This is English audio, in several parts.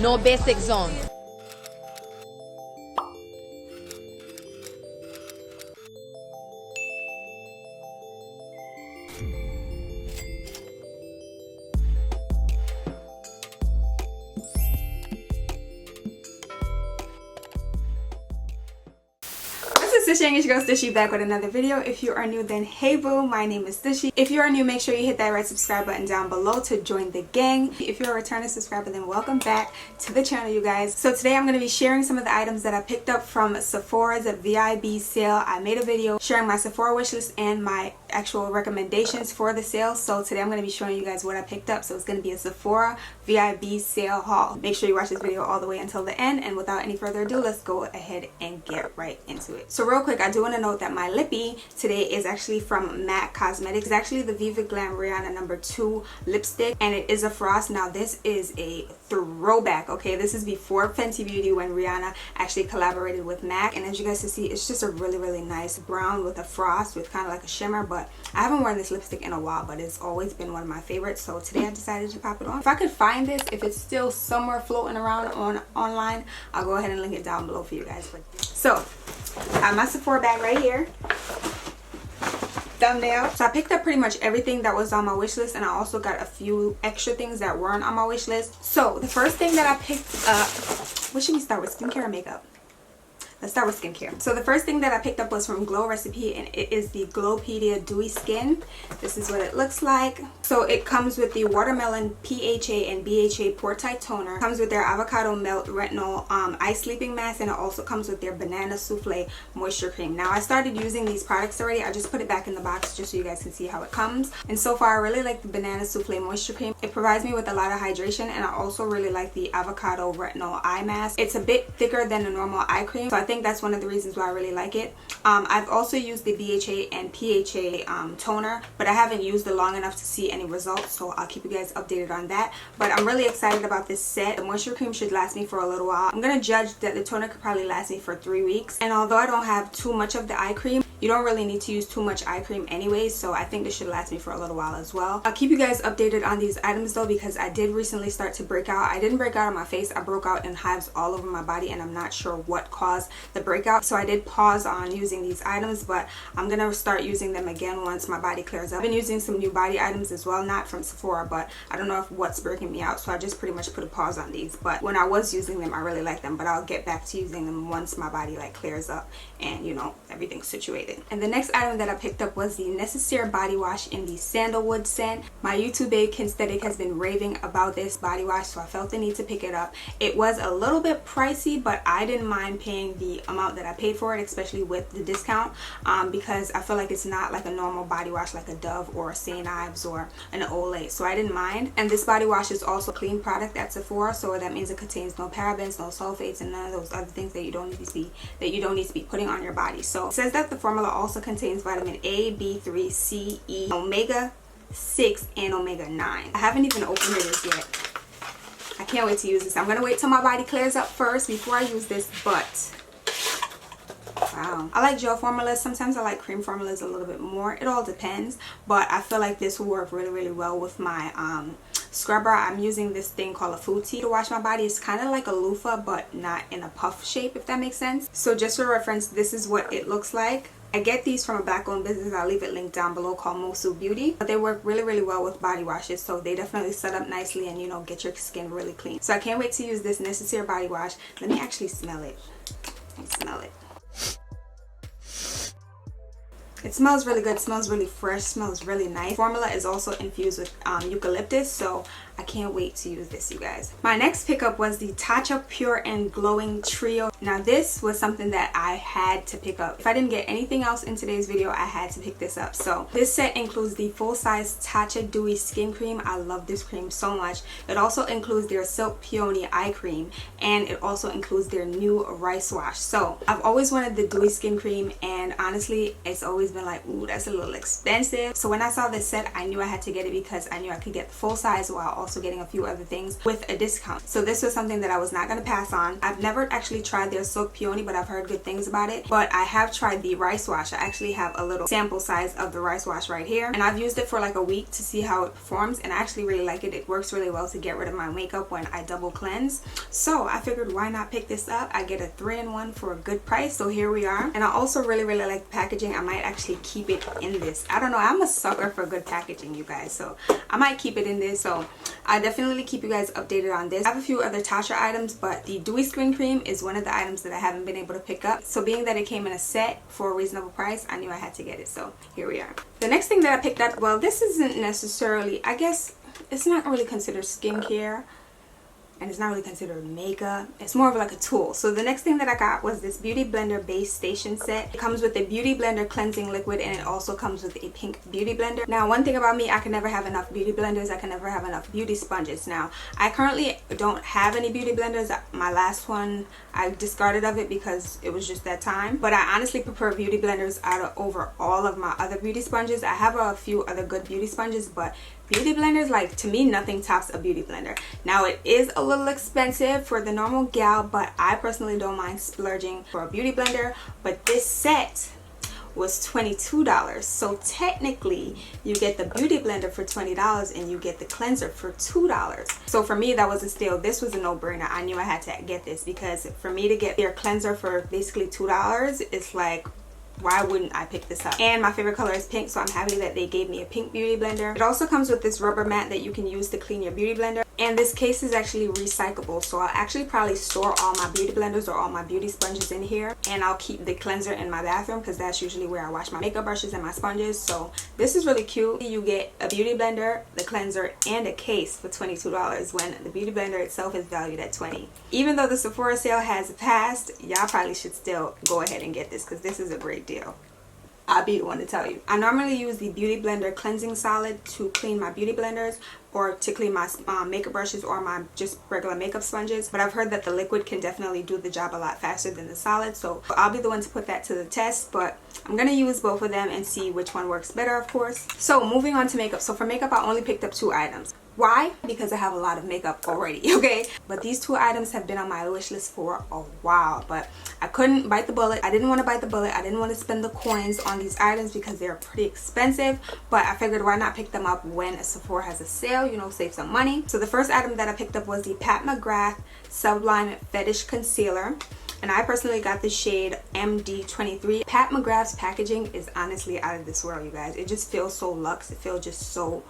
no basic zone. Stushy, it's your girl Stushy back with another video. If you are new, then hey boo, my name is Stushy. If you are new, make sure you hit that red subscribe button down below to join the gang. If you're a returning subscriber, then welcome back to the channel, you guys. So today I'm going to be sharing some of the items that I picked up from Sephora's VIB sale. I made a video sharing my Sephora wishlist and my actual recommendations for the sale. So today I'm going to be showing you guys what I picked up. So it's going to be a Sephora VIB sale haul. Make sure you watch this video all the way until the end, and without any further ado, let's go ahead and get right into it. So real quick, I do want to note that my lippy today is actually from MAC Cosmetics. It's actually the Viva Glam Rihanna No. 2 lipstick, and it is a frost. Now this is a throwback, okay? This is before Fenty Beauty when Rihanna actually collaborated with MAC, and as you guys can see, it's just a really nice brown with a frost with kind of like a shimmer. But I haven't worn this lipstick in a while, but it's always been one of my favorites, so today I decided to pop it on. If I could find this, if it's still somewhere floating around online, I'll go ahead and link it down below for you guys. So I have my Sephora bag right here. Thumbnail. So I picked up pretty much everything that was on my wish list, and I also got a few extra things that weren't on my wish list. So the first thing that I picked up, what should we start with, skincare or makeup? Let's start with skincare. So the first thing that I picked up was from Glow Recipe, and it is the Glowpedia Dewy Skin. This is what it looks like. So it comes with the Watermelon PHA and BHA Pore Tight Toner. It comes with their Avocado Melt Retinol Ice Sleeping Mask, and it also comes with their Banana Souffle Moisture Cream. Now I started using these products already. I just put it back in the box just so you guys can see how it comes. And so far I really like the Banana Souffle Moisture Cream. It provides me with a lot of hydration, and I also really like the Avocado Retinol Eye Mask. It's a bit thicker than a normal eye cream, so I think that's one of the reasons why I really like it. I've also used the BHA and PHA toner, but I haven't used it long enough to see any results, so I'll keep you guys updated on that. But I'm really excited about this set. The moisture cream should last me for a little while. I'm gonna judge that the toner could probably last me for 3 weeks, and although I don't have too much of the eye cream, you don't really need to use too much eye cream anyways, so I think this should last me for a little while as well. I'll keep you guys updated on these items though, because I did recently start to break out. I didn't break out on my face, I broke out in hives all over my body, and I'm not sure what caused the breakout, so I did pause on using these items, but I'm gonna start using them again once my body clears up. I've been using some new body items as well, not from Sephora, but I don't know if what's breaking me out, so I just pretty much put a pause on these. But when I was using them, I really like them, but I'll get back to using them once my body like clears up and, you know, everything's situated. And the next item that I picked up was the Necessaire body wash in the Sandalwood scent. My YouTube babe Kinsthetic has been raving about this body wash, so I felt the need to pick it up. It was a little bit pricey, but I didn't mind paying the amount that I paid for it, especially with the discount, because I feel like it's not like a normal body wash like a Dove or a St. Ives or an Olay, so I didn't mind. And this body wash is also a clean product at Sephora, so that means it contains no parabens, no sulfates, and none of those other things that you don't need to be putting on your body. So it says that the formula also contains vitamin A, B3, C, E, omega 6, and omega 9. I haven't even opened this yet. I can't wait to use this. I'm gonna wait till my body clears up first before I use this, but wow, I like gel formulas. Sometimes I like cream formulas a little bit more. It all depends, but I feel like this will work really well with my scrubber. I'm using this thing called a Futi to wash my body. It's kind of like a loofah, but not in a puff shape, if that makes sense. So just for reference, this is what it looks like. I get these from a black-owned business. I'll leave it linked down below, called Mosu Beauty. But they work really well with body washes, so they definitely set up nicely and, you know, get your skin really clean. So I can't wait to use this Necessaire body wash. Let me actually smell it. Smell it. It smells really good, smells really fresh, smells really nice. Formula is also infused with eucalyptus, so I can't wait to use this, you guys. My next pickup was the Tatcha Pure and Glowing Trio. Now this was something that I had to pick up. If I didn't get anything else in today's video, I had to pick this up. So this set includes the full-size Tatcha Dewy Skin Cream. I love this cream so much. It also includes their Silk Peony Eye Cream, and it also includes their new Rice Wash. So I've always wanted the Dewy Skin Cream, and honestly, it's always been like, ooh, that's a little expensive. So when I saw this set, I knew I had to get it because I knew I could get the full size while also getting a few other things with a discount. So this was something that I was not going to pass on. I've never actually tried their silk peony, but I've heard good things about it. But I have tried the rice wash. I actually have a little sample size of the rice wash right here, and I've used it for like a week to see how it performs, and I actually really like it. It works really well to get rid of my makeup when I double cleanse. So I figured, why not pick this up? I get a 3-in-1 for a good price. So here we are. And I also really like the packaging. I might actually keep it in this. I don't know, I'm a sucker for good packaging, you guys, so I might keep it in this. So I definitely keep you guys updated on this. I have a few other Tatcha items, but the Dewy Screen Cream is one of the items that I haven't been able to pick up. So being that it came in a set for a reasonable price, I knew I had to get it. So here we are. The next thing that I picked up, well, this isn't necessarily, I guess it's not really considered skincare, and it's not really considered makeup. It's more of like a tool. So the next thing that I got was this Beauty Blender Base Station set. It comes with a Beauty Blender cleansing liquid, and it also comes with a pink beauty blender. Now, one thing about me, I can never have enough beauty blenders. I can never have enough beauty sponges. Now, I currently don't have any beauty blenders. My last one, I discarded of it because it was just that time. But I honestly prefer beauty blenders over all of my other beauty sponges. I have a few other good beauty sponges, but beauty blenders, like, to me, nothing tops a beauty blender. Now, it is a little expensive for the normal gal, but I personally don't mind splurging for a beauty blender. But this set was $22, so technically you get the beauty blender for $20 and you get the cleanser for $2. So for me, that was a steal. This was a no-brainer. I knew I had to get this, because for me to get their cleanser for basically $2, it's like, why wouldn't I pick this up? And my favorite color is pink, so I'm happy that they gave me a pink beauty blender. It also comes with this rubber mat that you can use to clean your beauty blender, and this case is actually recyclable. So I'll actually probably store all my beauty blenders or all my beauty sponges in here, and I'll keep the cleanser in my bathroom because that's usually where I wash my makeup brushes and my sponges. So this is really cute. You get a beauty blender, the cleanser, and a case for $22 when the beauty blender itself is valued at $20. Even though the Sephora sale has passed, y'all probably should still go ahead and get this because this is a great deal. I'll be the one to tell you. I normally use the Beauty Blender Cleansing Solid to clean my beauty blenders or to clean my makeup brushes or my just regular makeup sponges, but I've heard that the liquid can definitely do the job a lot faster than the solid, so I'll be the one to put that to the test. But I'm gonna use both of them and see which one works better, of course. So moving on to makeup. So for makeup, I only picked up 2 items. Why? Because I have a lot of makeup already, okay? But these 2 items have been on my wish list for a while, but I couldn't bite the bullet. I didn't want to bite the bullet. I didn't want to spend the coins on these items because they're pretty expensive, but I figured why not pick them up when Sephora has a sale, you know, save some money. So the first item that I picked up was the Mcgrath Sublime Fetish Concealer. And I personally got the shade MD23. Mcgrath's packaging is honestly out of this world, you guys. It just feels so luxe. It feels just so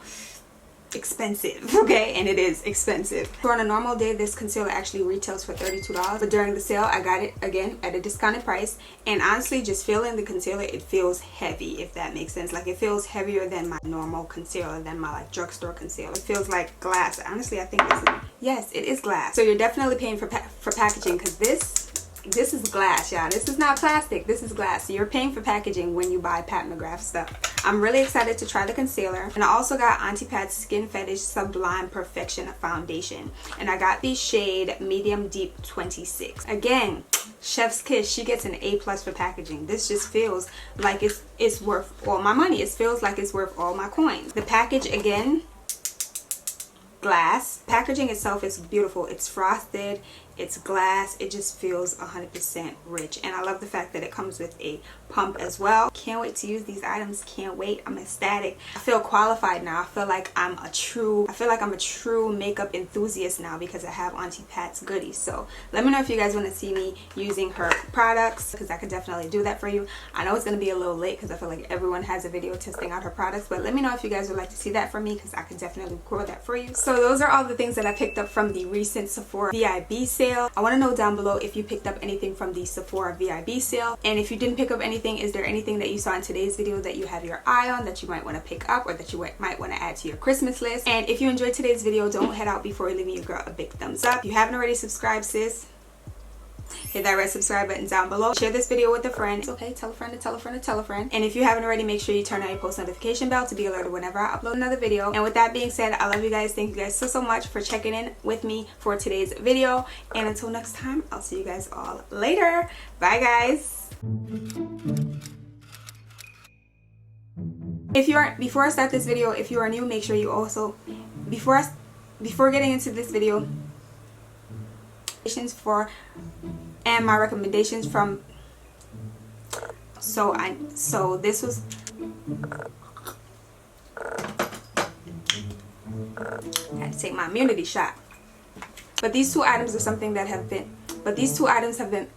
expensive, okay? And it is expensive. So on a normal day, this concealer actually retails for $32, but during the sale I got it again at a discounted price. And honestly, just feeling the concealer, it feels heavy, if that makes sense. Like, it feels heavier than my normal concealer, than my like drugstore concealer. It feels like glass. Honestly, I think this is, yes, it is glass. So you're definitely paying for packaging, because this is glass, y'all. This is not plastic. This is glass. So you're paying for packaging when you buy Mcgrath stuff. I'm really excited to try the concealer. And I also got Auntie Pat's Skin Fetish Sublime Perfection Foundation. And I got the shade Medium Deep 26. Again, chef's kiss. She gets an A+ for packaging. This just feels like it's worth all my money. It feels like it's worth all my coins. The package, again, glass. Packaging itself is beautiful. It's frosted, it's glass, it just feels 100% rich, and I love the fact that it comes with a pump as well. Can't wait to use these items. Can't wait. I'm ecstatic. I feel qualified now. I feel like I'm a true makeup enthusiast now because I have Auntie Pat's goodies. So let me know if you guys want to see me using her products, because I could definitely do that for you. I know it's going to be a little late because I feel like everyone has a video testing out her products, but let me know if you guys would like to see that from me, because I can definitely record that for you. So those are all the things that I picked up from the recent Sephora VIB sale. I want to know down below if you picked up anything from the Sephora VIB sale, and if you didn't pick up anything, is there anything that you saw in today's video that you have your eye on that you might want to pick up or that you might want to add to your Christmas list? And if you enjoyed today's video, don't head out before leaving your girl a big thumbs up. If you haven't already subscribed, sis, hit that red subscribe button down below. Share this video with a friend. It's okay, tell a friend to tell a friend to tell a friend. And if you haven't already, make sure you turn on your post notification bell to be alerted whenever I upload another video. And with that being said, I love you guys. Thank you guys so much for checking in with me for today's video. And until next time, I'll see you guys all later. Bye, guys. Before I start this video, if you are new, make sure you also, before getting into this video, for and my recommendations from, so this was, I had to take my immunity shot. But these two items are something that have been,